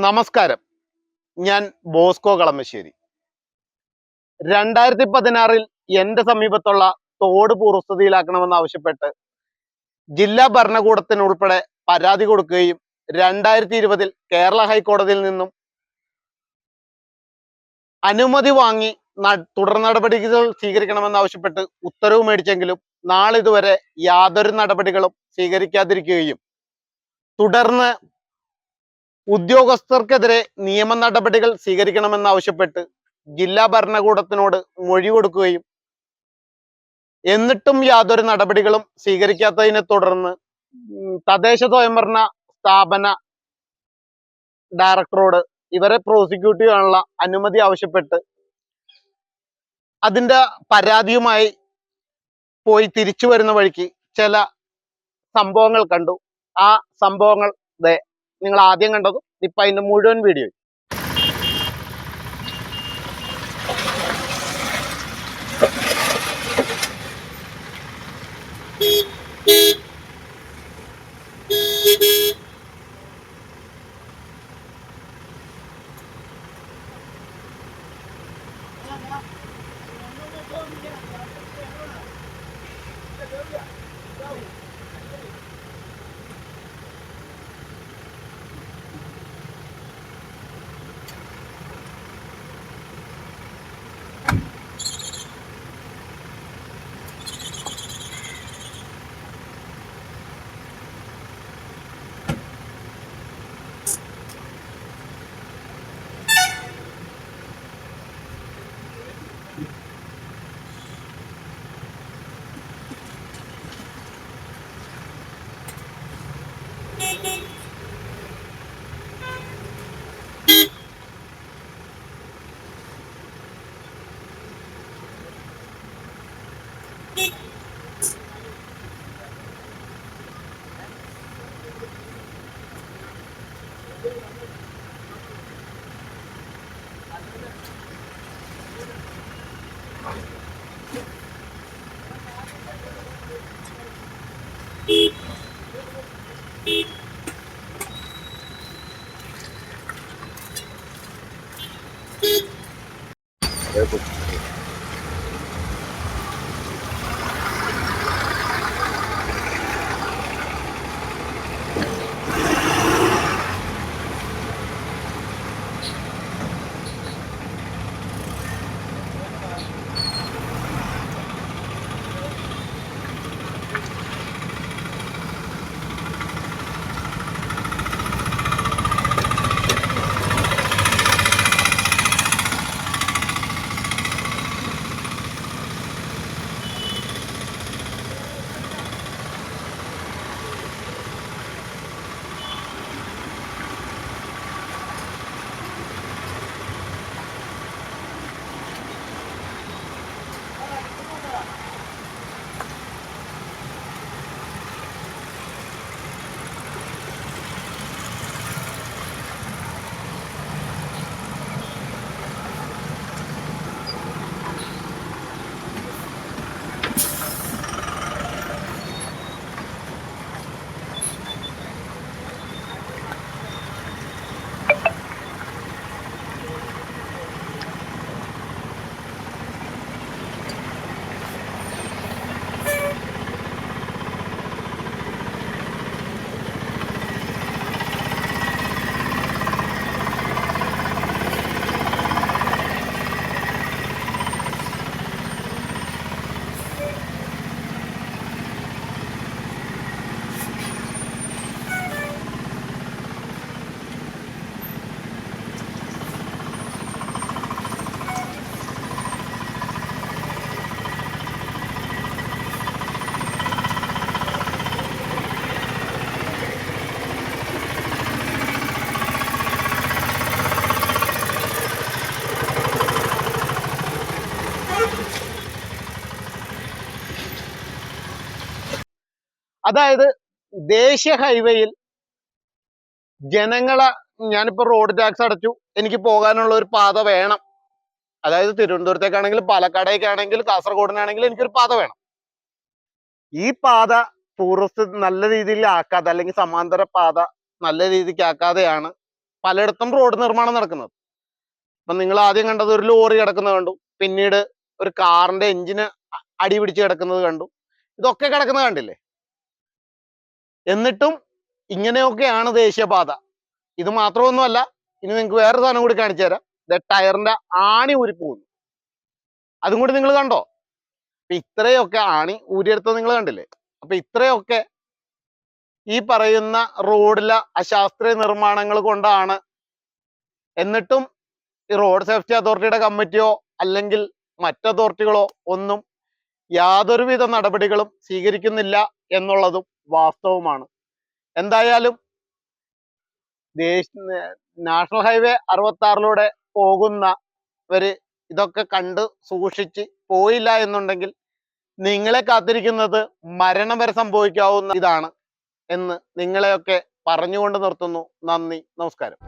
നമസ്കാരം, ഞാൻ ബോസ്കോ കളമശ്ശേരി. 2016 എന്റെ സമീപത്തുള്ള തോട് പൂർവ്വസ്ഥിതിയിലാക്കണമെന്ന് ആവശ്യപ്പെട്ട് ജില്ലാ ഭരണകൂടത്തിനുൾപ്പെടെ പരാതി കൊടുക്കുകയും 2020 കേരള ഹൈക്കോടതിയിൽ നിന്നും അനുമതി വാങ്ങി തുടർ നടപടികൾ സ്വീകരിക്കണമെന്ന് ആവശ്യപ്പെട്ട് ഉത്തരവ് മേടിച്ചെങ്കിലും നാളിതുവരെ യാതൊരു നടപടികളും സ്വീകരിക്കാതിരിക്കുകയും തുടർന്ന് ഉദ്യോഗസ്ഥർക്കെതിരെ നിയമ നടപടികൾ സ്വീകരിക്കണമെന്നാവശ്യപ്പെട്ട് ജില്ലാ ഭരണകൂടത്തിനോട് മൊഴി കൊടുക്കുകയും എന്നിട്ടും യാതൊരു നടപടികളും സ്വീകരിക്കാത്തതിനെ തുടർന്ന് തദ്ദേശ സ്വയംഭരണ സ്ഥാപന ഡയറക്ടറോട് ഇവരെ പ്രോസിക്യൂട്ട് ചെയ്യാനുള്ള അനുമതി ആവശ്യപ്പെട്ട് അതിന്റെ പരാതിയുമായി പോയി തിരിച്ചു വരുന്ന വഴിക്ക് ചില സംഭവങ്ങൾ കണ്ടു. ആ സംഭവങ്ങൾ നിങ്ങൾ ആദ്യം കണ്ടതും ഇപ്പൊ അതിന്റെ മുഴുവൻ വീഡിയോ. അതായത് ദേശീയ ഹൈവേയിൽ ജനങ്ങളെ, ഞാനിപ്പോ റോഡ് ടാക്സ് അടച്ചു, എനിക്ക് പോകാനുള്ള ഒരു പാത വേണം. അതായത് തിരുവനന്തപുരത്തേക്കാണെങ്കിലും പാലക്കാടേക്കാണെങ്കിലും കാസർഗോഡിനാണെങ്കിലും എനിക്കൊരു പാത വേണം. ഈ പാത ടൂറിസ്റ്റ് നല്ല രീതിയിൽ ആക്കാതെ, അല്ലെങ്കിൽ സമാന്തര പാത നല്ല രീതിക്ക് ആക്കാതെയാണ് പലയിടത്തും റോഡ് നിർമ്മാണം നടക്കുന്നത്. അപ്പൊ നിങ്ങൾ ആദ്യം കണ്ടത് ഒരു ലോറി കിടക്കുന്നത് കണ്ടു, പിന്നീട് ഒരു കാറിന്റെ എഞ്ചിന് അടി പിടിച്ച് കിടക്കുന്നത് കണ്ടു. ഇതൊക്കെ കിടക്കുന്നത് കണ്ടില്ലേ? എന്നിട്ടും ഇങ്ങനെയൊക്കെയാണ് ദേശീയപാത. ഇത് മാത്രമൊന്നുമല്ല, ഇനി നിങ്ങൾക്ക് വേറെ സാധനം കൂടി കാണിച്ചു തരാം. ടയറിന്റെ ആണി ഊരിപ്പോകുന്നു, അതും കൂടി നിങ്ങൾ കണ്ടോ? അപ്പൊ ഇത്രയൊക്കെ ആണി ഊരിയെടുത്തത് നിങ്ങൾ കണ്ടില്ലേ? അപ്പൊ ഇത്രയൊക്കെ ഈ പറയുന്ന റോഡിലെ അശാസ്ത്രീയ നിർമ്മാണങ്ങൾ കൊണ്ടാണ്. എന്നിട്ടും ഈ റോഡ് സേഫ്റ്റി അതോറിറ്റിയുടെ കമ്മിറ്റിയോ അല്ലെങ്കിൽ മറ്റ് അതോറിറ്റികളോ ഒന്നും യാതൊരുവിധ നടപടികളും സ്വീകരിക്കുന്നില്ല എന്നുള്ളതും വാസ്തവമാണ്. എന്തായാലും നാഷണൽ ഹൈവേ 66 പോകുന്നവര് ഇതൊക്കെ കണ്ട് സൂക്ഷിച്ച് പോയില്ല എന്നുണ്ടെങ്കിൽ നിങ്ങളെ കാത്തിരിക്കുന്നത് മരണം വരെ സംഭവിക്കാവുന്ന ഇതാണ് എന്ന് നിങ്ങളെയൊക്കെ പറഞ്ഞുകൊണ്ട് നിർത്തുന്നു. നന്ദി, നമസ്കാരം.